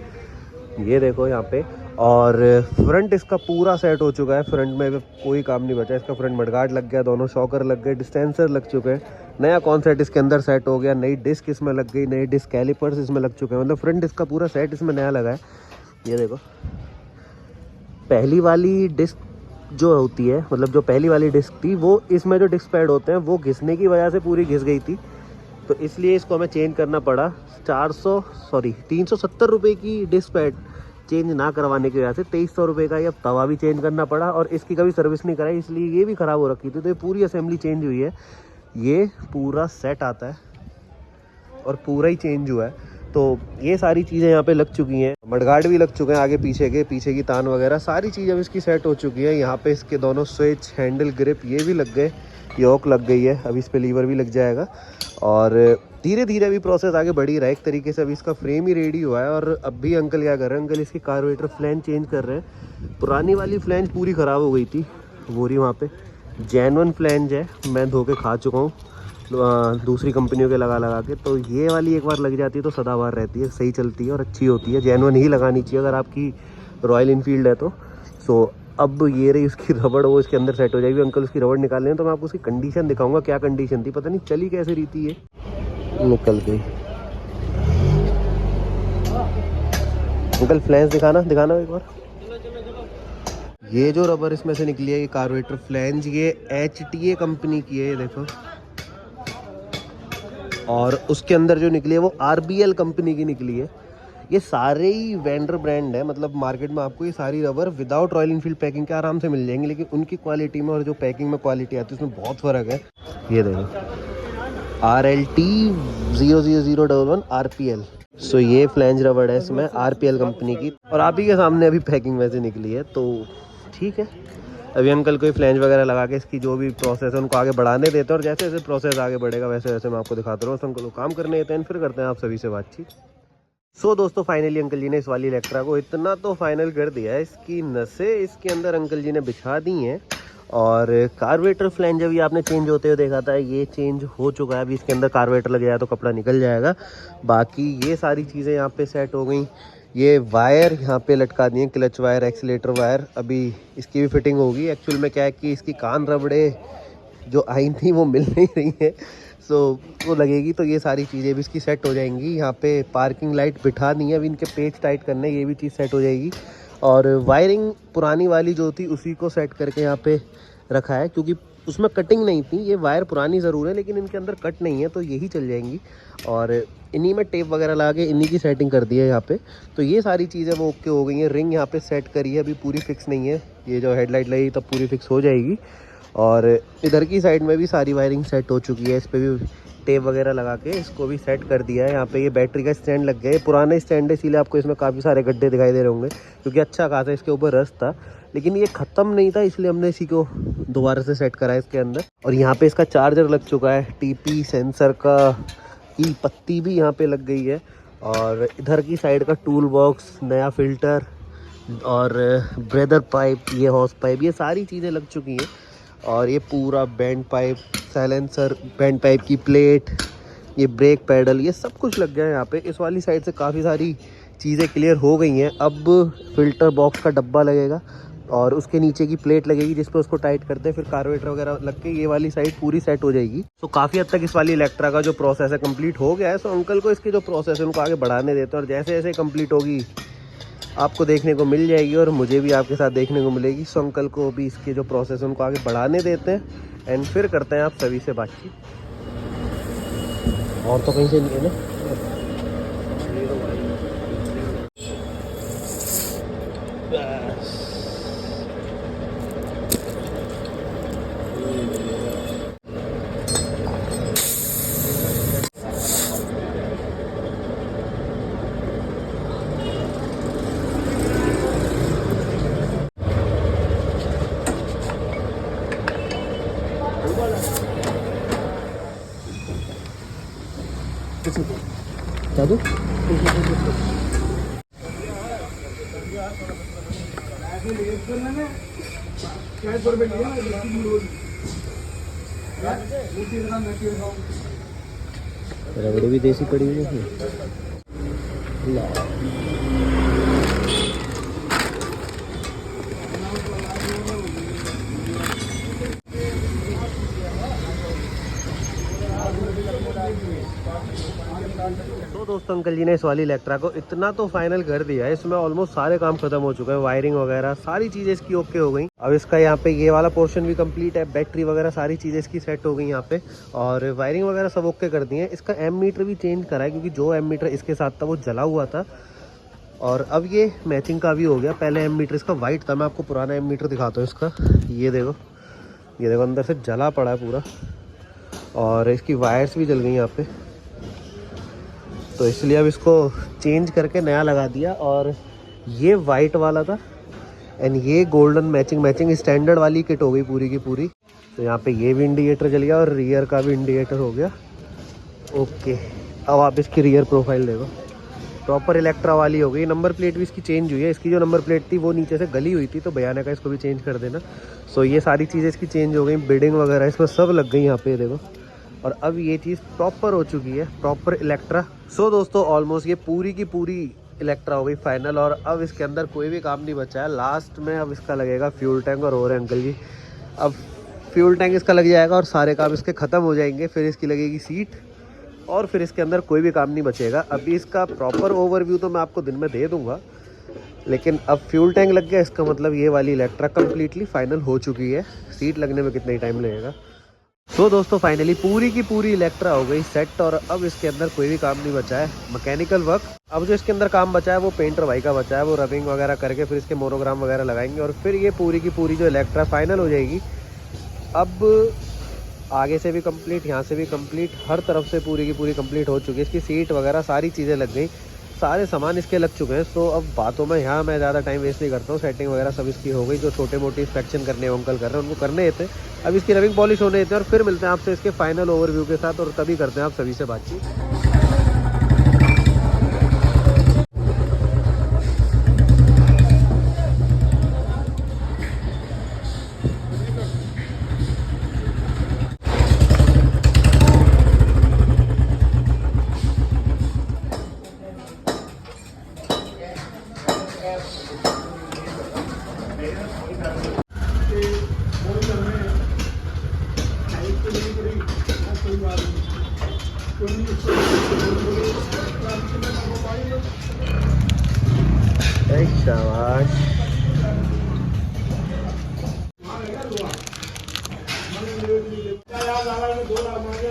ये देखो यहाँ पे। और फ्रंट इसका पूरा सेट हो चुका है, फ्रंट में कोई काम नहीं बचा, इसका फ्रंट मडगार्ड लग गया, दोनों शॉकर लग गए, डिस्टेंसर लग चुके हैं, नया कॉन्सेप्ट इसके अंदर सेट हो गया, नई डिस्क इसमें लग गई, नए डिस्क कैलिपर्स इसमें लग चुके हैं, मतलब फ्रंट इसका पूरा सेट इसमें नया लगा है। ये देखो पहली वाली डिस्क जो होती है, मतलब जो पहली वाली डिस्क थी वो इसमें जो डिस्क पैड होते हैं वो घिसने की वजह से पूरी घिस गई थी, तो इसलिए इसको हमें चेंज करना पड़ा। 370 रुपये की डिस्क पैड चेंज ना करवाने की वजह से 2300 रुपये का ये अब तवा भी चेंज करना पड़ा। और इसकी कभी सर्विस नहीं कराई इसलिए ये भी ख़राब हो रखी थी, तो ये पूरी असेंबली चेंज हुई है। ये पूरा सेट आता है और पूरा ही चेंज हुआ है, तो ये सारी चीज़ें यहाँ पे लग चुकी हैं, मडगार्ड भी लग चुके हैं आगे पीछे की तान वगैरह सारी चीज़ अब इसकी सेट हो चुकी है। यहाँ पे इसके दोनों स्विच हैंडल ग्रिप ये भी लग गए, योक लग गई है, अब इस पे लीवर भी लग जाएगा और धीरे धीरे अभी प्रोसेस आगे बढ़ ही रहा है। एक तरीके से अभी इसका फ्रेम ही रेडी हुआ है और अब भी अंकल क्या कर रहे हैं, अंकल इसकी कार्बोरेटर फ्लैंज चेंज कर रहे हैं। पुरानी वाली फ्लैंज पूरी ख़राब हो गई थी, वो रही वहाँ पे जेन्युइन फ्लैंज है, मैं धो के खा चुका हूँ दूसरी कंपनियों के लगा के, तो ये वाली एक बार लग जाती है तो सदाबहार रहती है, सही चलती है और अच्छी होती है। जेन्युइन ही लगानी चाहिए अगर आपकी रॉयल इनफील्ड है तो। सो अब ये रही उसकी रबड़, वो इसके अंदर सेट हो जाएगी। अंकल उसकी रबड़ निकाल लें तो मैं आपको उसकी कंडीशन दिखाऊंगा, क्या कंडीशन थी, पता नहीं चली कैसे रही थी, ये निकल गई। अंकल फ्लैंज दिखाना एक बार। ये जो रबर इसमें से निकली है ये कार्बोरेटर फ्लैंज, ये HTA कंपनी की है, ये देखो। और उसके अंदर जो निकली है वो RBL कंपनी की निकली है। ये सारे ही वेंडर ब्रांड है, मतलब मार्केट में आपको ये सारी rubber without royal Enfield packing के आराम से मिल जाएंगी, लेकिन उनकी क्वालिटी में और जो पैकिंग में क्वालिटी आती है उसमें बहुत फ़र्क है। ये देखो RLT 00011 RPL। सो ये फ्लैंज रबड़ है इसमें RPL कंपनी की, और आप ही के सामने अभी पैकिंग वैसे निकली है, तो ठीक है। अभी अंकल कोई फ्लैंज वगैरह लगा के इसकी जो भी प्रोसेस है उनको आगे बढ़ाने देते हैं और जैसे जैसे प्रोसेस आगे बढ़ेगा वैसे वैसे मैं आपको दिखाता रहूँ। अंकल को काम करने देते हैं, फिर करते हैं आप सभी से बातचीत। सो दोस्तों फाइनली अंकल जी ने इस वाली इलेक्ट्रा को इतना तो फाइनल कर दिया है, इसकी नसें इसके अंदर अंकल जी ने बिछा दी हैं और कार्बोरेटर फ्लैंज अभी आपने चेंज होते हुए देखा था, ये चेंज हो चुका है। अभी इसके अंदर कार्बोरेटर लग जाए तो कपड़ा निकल जाएगा। बाकी ये सारी चीज़ें यहाँ पे सेट हो गई। ये वायर यहाँ पे लटका दिए, क्लच वायर, एक्सीलेटर वायर, अभी इसकी भी फिटिंग होगी। एक्चुअल में क्या है कि इसकी कान रबड़े जो आई थी वो मिल नहीं रही है, सो वो लगेगी, तो ये सारी चीज़ें भी इसकी सेट हो जाएंगी। यहाँ पे पार्किंग लाइट बिठा दी है, अभी इनके पेच टाइट करने, ये भी चीज़ सेट हो जाएगी। और वायरिंग पुरानी वाली जो थी उसी को सेट करके यहाँ पे रखा है, क्योंकि उसमें कटिंग नहीं थी। ये वायर पुरानी ज़रूर है लेकिन इनके अंदर कट नहीं है, तो यही चल जाएंगी। और इन्हीं में टेप वगैरह लगा के इन्हीं की सेटिंग कर दी है यहाँ पे। तो ये सारी चीज़ें वो ओके हो गई हैं। रिंग यहाँ पे सेट करी है, अभी पूरी फिक्स नहीं है। ये जो हेडलाइट लगी तब पूरी फिक्स हो जाएगी। और इधर की साइड में भी सारी वायरिंग सेट हो चुकी है। इस पर भी टेप वगैरह लगा के इसको भी सेट कर दिया है। यहाँ पे ये बैटरी का स्टैंड लग गया है, पुराना स्टैंड है इसीलिए आपको इसमें काफ़ी सारे गड्ढे दिखाई दे रहे होंगे, क्योंकि अच्छा खासा इसके ऊपर रस था, लेकिन ये ख़त्म नहीं था इसलिए हमने इसी को दोबारा से सेट करा है इसके अंदर। और यहाँ पे इसका चार्जर लग चुका है, टीपी सेंसर का की पत्ती भी यहाँ पे लग गई है। और इधर की साइड का टूल बॉक्स, नया फ़िल्टर और ब्रेदर पाइप, ये हॉस पाइप, ये सारी चीज़ें लग चुकी हैं। और ये पूरा band pipe, silencer, band pipe की प्लेट, ये ब्रेक पैडल, ये सब कुछ लग गया है यहाँ पे। इस वाली साइड से काफ़ी सारी चीज़ें क्लियर हो गई हैं। अब फ़िल्टर बॉक्स का डब्बा लगेगा और उसके नीचे की प्लेट लगेगी जिस पे उसको टाइट करते हैं, फिर कार्बोरेटर वगैरह लग के ये वाली साइड पूरी सेट हो जाएगी। तो काफ़ी हद तक इस वाली इलेक्ट्रा का जो प्रोसेस है कंप्लीट हो गया है। सो अंकल को इसके जो प्रोसेस है उनको आगे बढ़ाने देते हैं, और जैसे जैसे कंप्लीट होगी आपको देखने को मिल जाएगी और मुझे भी आपके साथ देखने को मिलेगी। सो अंकल को भी इसके जो प्रोसेस है उनको आगे बढ़ाने देते हैं एंड फिर करते हैं आप सभी से बातचीत। और तो कहीं से नहीं है ना। जादू रबड़ी भी देसी पड़ी हुई है। तो दोस्तों अंकल जी ने इस वाली इलेक्ट्रा को इतना तो फाइनल कर दिया है, इसमें ऑलमोस्ट सारे काम खत्म हो चुके हैं। वायरिंग वगैरह सारी चीज़ें इसकी ओके हो गई। अब इसका यहाँ पे ये वाला पोर्शन भी कंप्लीट है, बैटरी वगैरह सारी चीज़ें इसकी सेट हो गई यहाँ पे, और वायरिंग वगैरह सब ओके कर दी है। इसका एम मीटर भी चेंज करा है, क्योंकि जो एम मीटर इसके साथ था वो जला हुआ था, और अब ये मैचिंग का भी हो गया। पहले एम मीटर इसका वाइट था, मैं आपको पुराना एम मीटर दिखाता हूँ इसका। ये देखो अंदर से जला पड़ा है पूरा, और इसकी वायर्स भी जल गई यहाँ पे, तो इसलिए अब इसको चेंज करके नया लगा दिया। और ये वाइट वाला था एंड ये गोल्डन मैचिंग स्टैंडर्ड वाली किट हो गई पूरी की पूरी। तो यहाँ पे ये भी इंडिकेटर जल गया और रियर का भी इंडिकेटर हो गया ओके। अब आप इसकी रियर प्रोफाइल देखो, प्रॉपर इलेक्ट्रा वाली हो गई। नंबर प्लेट भी इसकी चेंज हुई है, इसकी जो नंबर प्लेट थी वो नीचे से गली हुई थी, तो भैया ने कहा इसको भी चेंज कर देना। सो ये सारी चीज़ें इसकी चेंज हो गई, बिडिंग वगैरह इसमें सब लग गई यहाँ पे देखो। और अब ये चीज़ प्रॉपर हो चुकी है, प्रॉपर इलेक्ट्रा। सो दोस्तों ऑलमोस्ट ये पूरी की पूरी इलेक्ट्रा हो गई फाइनल, और अब इसके अंदर कोई भी काम नहीं बचा है। लास्ट में अब इसका लगेगा फ्यूल टैंक, और हो रहे अंकल जी अब फ्यूल टैंक इसका लग जाएगा और सारे काम इसके ख़त्म हो जाएंगे। फिर इसकी लगेगी सीट, और फिर इसके अंदर कोई भी काम नहीं बचेगा। अभी इसका प्रॉपर ओवरव्यू तो मैं आपको दिन में दे दूंगा, लेकिन अब फ्यूल टैंक लग गया, इसका मतलब ये वाली इलेक्ट्रा कम्प्लीटली फाइनल हो चुकी है। सीट लगने में कितना ही टाइम लगेगा। तो दोस्तों फाइनली पूरी की पूरी इलेक्ट्रा हो गई सेट, और अब इसके अंदर कोई भी काम नहीं बचा है मैकेनिकल वर्क। अब जो इसके अंदर काम बचा है वो पेंटर भाई का बचा है, वो रबिंग वगैरह करके फिर इसके मोनोग्राम वगैरह लगाएंगे, और फिर ये पूरी की पूरी जो इलेक्ट्रा फाइनल हो जाएगी। अब आगे से भी कंप्लीट, यहाँ से भी कंप्लीट, हर तरफ से पूरी की पूरी कंप्लीट हो चुकी है। इसकी सीट वगैरह सारी चीज़ें लग गई, सारे सामान इसके लग चुके हैं। तो अब बातों में यहाँ मैं ज़्यादा टाइम वेस्ट नहीं करता हूँ, सेटिंग वगैरह सब इसकी हो गई। जो छोटे मोटे इंस्पेक्शन करने अंकल कर रहे हैं उनको करने देते हैं, अब इसकी रबिंग पॉलिश होने देते हैं, और फिर मिलते हैं आपसे इसके फाइनल ओवरव्यू के साथ, और तभी करते हैं आप सभी से बातचीत। शाबाश।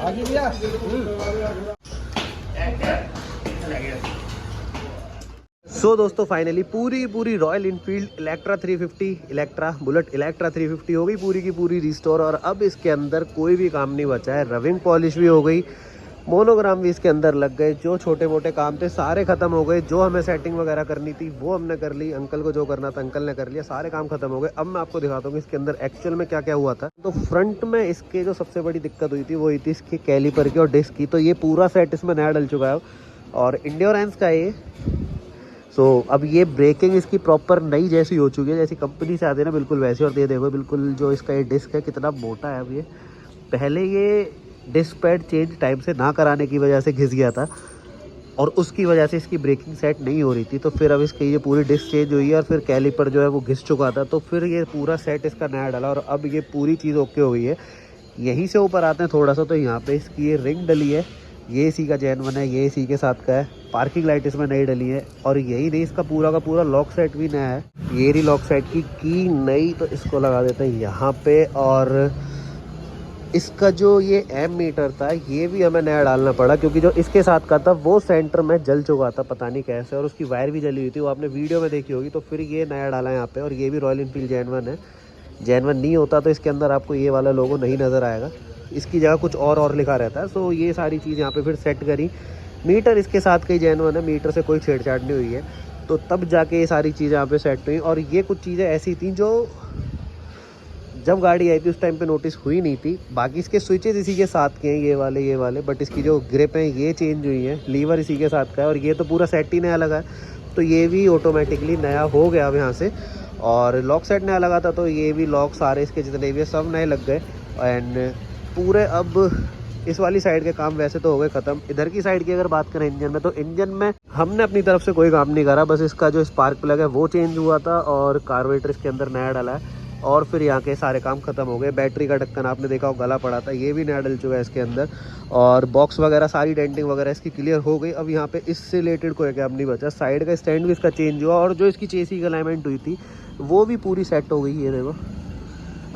आगे भैया सो दोस्तों फाइनली पूरी royal Enfield Electra 350 bullet Electra 350 हो गई पूरी की पूरी रिस्टोर। और अब इसके अंदर कोई भी काम नहीं बचा है। रविंग पॉलिश भी हो गई, मोनोग्राम भी इसके अंदर लग गए, जो छोटे मोटे काम थे सारे खत्म हो गए। जो हमें सेटिंग वगैरह करनी थी वो हमने कर ली, अंकल को जो करना था अंकल ने कर लिया, सारे काम खत्म हो गए। अब मैं आपको दिखाता हूँ कि इसके अंदर एक्चुअल में क्या क्या हुआ था। तो फ्रंट में इसके जो सबसे बड़ी दिक्कत हुई थी वो हुई थी इसकी कैलिपर की और डिस्क की। तो ये पूरा सेट इसमें नया डल चुका है और इंड्योरेंस का ये। सो अब ये ब्रेकिंग इसकी प्रॉपर नई जैसी हो चुकी है, जैसी कंपनी से आती है ना बिल्कुल वैसी। और ये देखो बिल्कुल जो इसका ये डिस्क है कितना मोटा है। अब ये पहले ये डिस्क पैड चेंज टाइम से ना कराने की वजह से घिस गया था और उसकी वजह से इसकी ब्रेकिंग सेट नहीं हो रही थी। तो फिर अब इसकी ये पूरी डिस्क चेंज हुई है और फिर कैलिपर जो है वो घिस चुका था। तो फिर ये पूरा सेट इसका नया डाला और अब ये पूरी चीज़ ओके हो गई है। यहीं से ऊपर आते हैं थोड़ा सा, तो यहाँ पे इसकी ये रिंग डली है, ये इसी का जेनवन है, ये इसी के साथ का है। पार्किंग लाइट इसमें नई डली है और यही नहीं इसका पूरा का पूरा लॉक सेट भी नया है। ये रही लॉक सेट की नई। तो इसको लगा देते हैं यहाँ पे। और इसका जो ये एम मीटर था ये भी हमें नया डालना पड़ा क्योंकि जो इसके साथ का था वो सेंटर में जल चुका था पता नहीं कैसे, और उसकी वायर भी जली हुई थी, वो आपने वीडियो में देखी होगी। तो फिर ये नया डाला है यहाँ पे। और ये भी रॉयल इनफील्ड जेनवन है। जेनवन नहीं होता तो इसके अंदर आपको ये वाला लोगो नहीं नज़र आएगा, इसकी जगह कुछ और लिखा रहता है। सो ये सारी चीज़ यहाँ पे फिर सेट करी। मीटर इसके साथ का ही जेनवन है, मीटर से कोई छेड़छाड़ नहीं हुई है। तो तब जाके ये सारी चीज़ें यहाँ पे सेट हुई। और ये कुछ चीज़ें ऐसी थी जो जब गाड़ी आई थी उस टाइम पे नोटिस हुई नहीं थी। बाकी इसके स्विचेस इसी के साथ के हैं, ये वाले बट इसकी जो ग्रिप है ये चेंज हुई है। लीवर इसी के साथ का है और ये तो पूरा सेट ही नया लगा है। तो ये भी ऑटोमेटिकली नया हो गया अब यहाँ से। और लॉक सेट नया लगा था तो ये भी लॉक सारे इसके जितने भी सब नए लग गए। एंड पूरे अब इस वाली साइड के काम वैसे तो हो गए ख़त्म। इधर की साइड की अगर बात करें इंजन में, तो इंजन में हमने अपनी तरफ से कोई काम नहीं करा, बस इसका जो स्पार्क प्लग है वो चेंज हुआ था और कार्बोरेटर इसके अंदर नया डाला है और फिर यहाँ के सारे काम खत्म हो गए। बैटरी का ढक्कन आपने देखा हो गला पड़ा था, ये भी नया डल चुका है इसके अंदर। और बॉक्स वगैरह सारी डेंटिंग वगैरह इसकी क्लियर हो गई। अब यहाँ पे इससे रिलेटेड कोई काम नहीं बचा। साइड का स्टैंड भी इसका चेंज हुआ और जो इसकी चेसी की अलाइनमेंट हुई थी वो भी पूरी सेट हो गई। ये देखो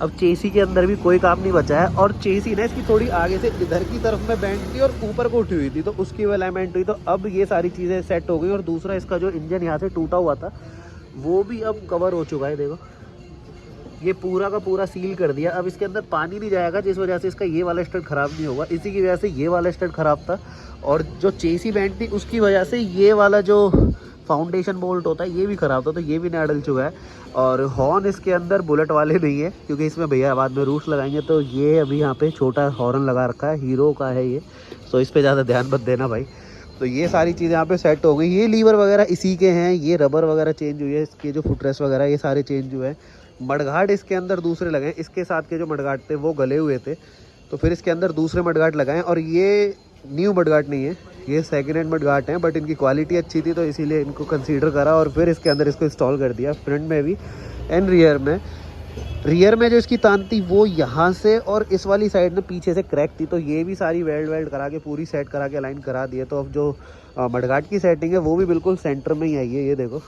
अब चेसी के अंदर भी कोई काम नहीं बचा है। और चेसी ना इसकी थोड़ी आगे से इधर की तरफ में बैंड थी और ऊपर को उठी हुई थी, तो उसकी अलाइनमेंट हुई। तो अब ये सारी चीज़ें सेट हो गई। और दूसरा इसका जो इंजन यहाँ से टूटा हुआ था वो भी अब कवर हो चुका है। देखो ये पूरा का पूरा सील कर दिया। अब इसके अंदर पानी नहीं जाएगा, जिस वजह से इसका ये वाला स्टड ख़राब नहीं होगा। इसी की वजह से ये वाला स्टड ख़राब था और जो चेसी बैंड थी उसकी वजह से ये वाला जो फाउंडेशन बोल्ट होता है ये भी ख़राब था। तो ये भी नया डल चुका है। और हॉर्न इसके अंदर बुलेट वाले नहीं है क्योंकि इसमें भैया बाद में रूल्स लगाएंगे। तो ये अभी यहाँ पे छोटा हॉर्न लगा रखा है, हीरो का है ये। सो इस पर ज़्यादा ध्यान मत देना भाई। तो ये सारी चीज़ें यहाँ पे सेट हो गई। ये लीवर वगैरह इसी के हैं, ये रबर वगैरह चेंज हुई है, इसके जो फुटरेस्ट वगैरह ये सारे चेंज हुए हैं। मडगार्ड इसके अंदर दूसरे लगे हैं, इसके साथ के जो मडगार्ड थे वो गले हुए थे तो फिर इसके अंदर दूसरे मडगार्ड लगाएं। और ये न्यू मडगार्ड नहीं है, ये सेकेंड हैंड मडगार्ड हैं, बट इनकी क्वालिटी अच्छी थी तो इसीलिए इनको कंसीडर करा और फिर इसके अंदर इसको इंस्टॉल कर दिया, फ्रंट में भी एंड रियर में। रियर में जो इसकी तान थी वो यहाँ से और इस वाली साइड में पीछे से क्रैक थी, तो ये भी सारी वेल्ड करा के पूरी सेट करा के अलाइन करा दिए। तो अब जो मडगार्ड की सेटिंग है वो भी बिल्कुल सेंटर में ही आई है। ये देखो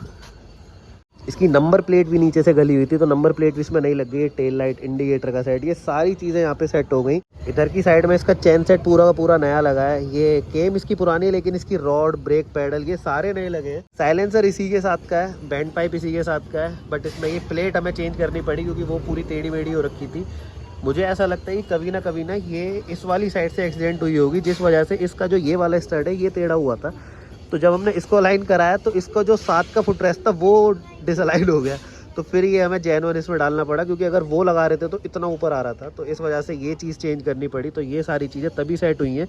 इसकी नंबर प्लेट भी नीचे से गली हुई थी तो नंबर प्लेट भी इसमें नहीं लग गई। टेल लाइट, इंडिकेटर का सेट, ये सारी चीज़ें यहाँ पे सेट हो गई। इधर की साइड में इसका चेन सेट पूरा का पूरा नया लगा है। ये केम इसकी पुरानी है लेकिन इसकी रॉड, ब्रेक पैडल ये सारे नए लगे हैं। साइलेंसर इसी के साथ का है, बैंड पाइप इसी के साथ का है, बट इसमें ये प्लेट हमें चेंज करनी पड़ी क्योंकि वो पूरी टेढ़ी मेढ़ी हो रखी थी। मुझे ऐसा लगता है कि कभी ना ये इस वाली साइड से एक्सीडेंट हुई होगी जिस वजह से इसका जो ये वाला स्टड है ये टेढ़ा हुआ था। तो जब हमने इसको अलाइन कराया तो इसका जो साथ का फुटरेस्ट था वो डिसअलाइन हो गया। तो फिर ये हमें जेनवन इसमें डालना पड़ा क्योंकि अगर वो लगा रहे थे तो इतना ऊपर आ रहा था, तो इस वजह से ये चीज़ चेंज करनी पड़ी। तो ये सारी चीज़ें तभी सेट हुई हैं,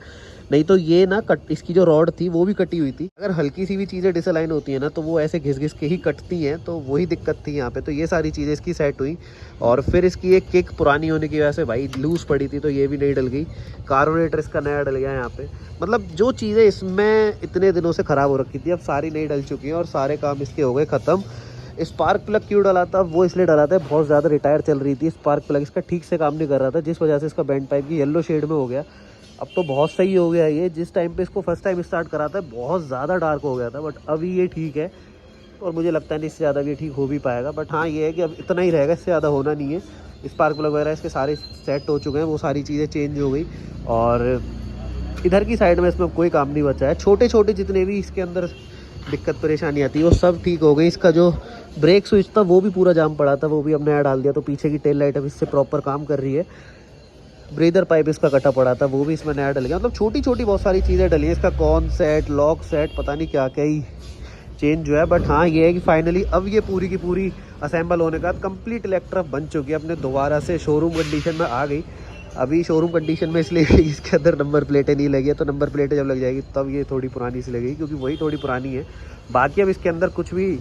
नहीं तो ये ना इसकी जो रॉड थी वो भी कटी हुई थी। अगर हल्की सी भी चीज़ें डिसअलाइन होती हैं ना तो वो ऐसे घिस के ही कटती हैं, तो वही दिक्कत थी यहाँ पे। तो ये सारी चीज़ें इसकी सेट हुई और फिर इसकी एक किक पुरानी होने की वजह से भाई लूज़ पड़ी थी तो ये भी नहीं डल गई। कार्बोरेटर इसका नया डल गया यहाँ पे। मतलब जो चीज़ें इसमें इतने दिनों से ख़राब हो रखी थी अब सारी नई डल चुकी हैं और सारे काम इसके हो गए ख़त्म। स्पार्क प्लग क्यों डाला था वो इसलिए डाला था, बहुत ज़्यादा रिटायर चल रही थी स्पार्क प्लग, इसका ठीक से काम नहीं कर रहा था जिस वजह से इसका बैंड पाइप की येलो शेड में हो गया। अब तो बहुत सही हो गया ये। जिस टाइम पे इसको फर्स्ट टाइम स्टार्ट करा था बहुत ज़्यादा डार्क हो गया था, बट अभी ये ठीक है और मुझे लगता है नहीं इससे ज़्यादा भी ठीक हो भी पाएगा। बट हाँ ये है कि अब इतना ही रहेगा, इससे ज़्यादा होना नहीं है। स्पार्क प्लग वगैरह इसके सारे सेट हो चुके हैं, वो सारी चीज़ें चेंज हो गई और इधर की साइड में इसमें कोई काम नहीं बचा है। छोटे छोटे जितने भी इसके अंदर दिक्कत परेशानी आती है वो सब ठीक हो गई। इसका जो ब्रेक स्विच था वो भी पूरा जाम पड़ा था, वो भी हमने नया डाल दिया, तो पीछे की टेल लाइट अब इससे प्रॉपर काम कर रही है। ब्रेदर पाइप इसका कटा पड़ा था, वो भी इसमें नया डल गया। मतलब छोटी छोटी बहुत सारी चीज़ें डली हैं। इसका कॉन सेट, लॉक सेट, पता नहीं क्या क्या ही चेंज जो है। बट हाँ ये है कि फाइनली अब ये पूरी की पूरी असेंबल होने के बाद कंप्लीट इलेक्ट्रा बन चुकी है, अपने दोबारा से शोरूम कंडीशन में आ गई। अभी शोरूम कंडीशन में इसलिए इसके अंदर नंबर प्लेटें नहीं लगी है, तो नंबर प्लेटें जब लग जाएगी तब ये थोड़ी पुरानी सी लगेगी, क्योंकि वही थोड़ी पुरानी है। बाकी अब इसके अंदर कुछ भी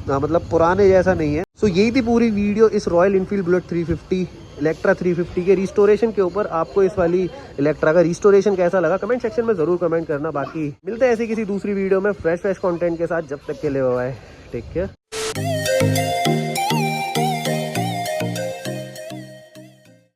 मतलब पुराने जैसा नहीं है। सो यही थी पूरी वीडियो इस रॉयल इनफील्ड बुलेट 350 इलेक्ट्रा 350 के रिस्टोरेशन के ऊपर। आपको इस वाली इलेक्ट्रा का रिस्टोरेशन कैसा लगा कमेंट सेक्शन में ज़रूर कमेंट करना। बाकी मिलते हैं ऐसी किसी दूसरी वीडियो में फ्रेश कंटेंट के साथ। जब तक के लिए बाय, टेक केयर।